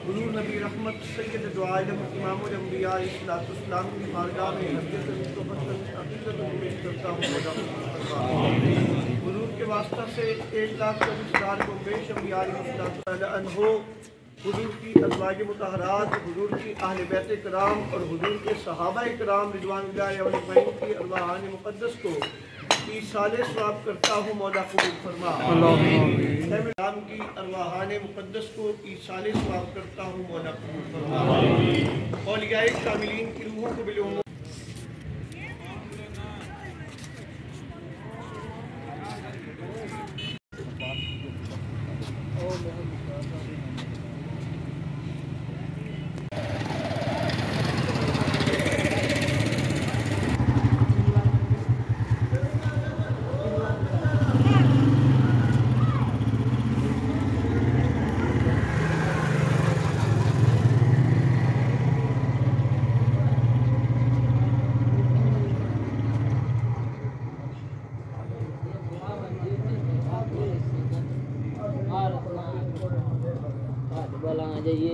हुजूर नबी रहमत सैयद दो आलम इमामुल अंबिया इस्लाम की बारगाह में हुजूर के वास्ता से 1,24,000 को बेशम हो। हुजूर की अज़वाज मुतहरात, हुजूर की अहले बैत कराम और हुजूर के सहाबा कराम रिज़वानुल्लाह अलैहिम की अरवाहान मुक़द्दस को ईसाले सवाब करता हूँ। मौला कबूल फरमा। राम की अरवाहान मुक़द्दस को ईसाले सवाब करता हूँ। मौला कबूल फरमा। औलियाए कामिलीन की रूहों को बिलो बोला जाइए।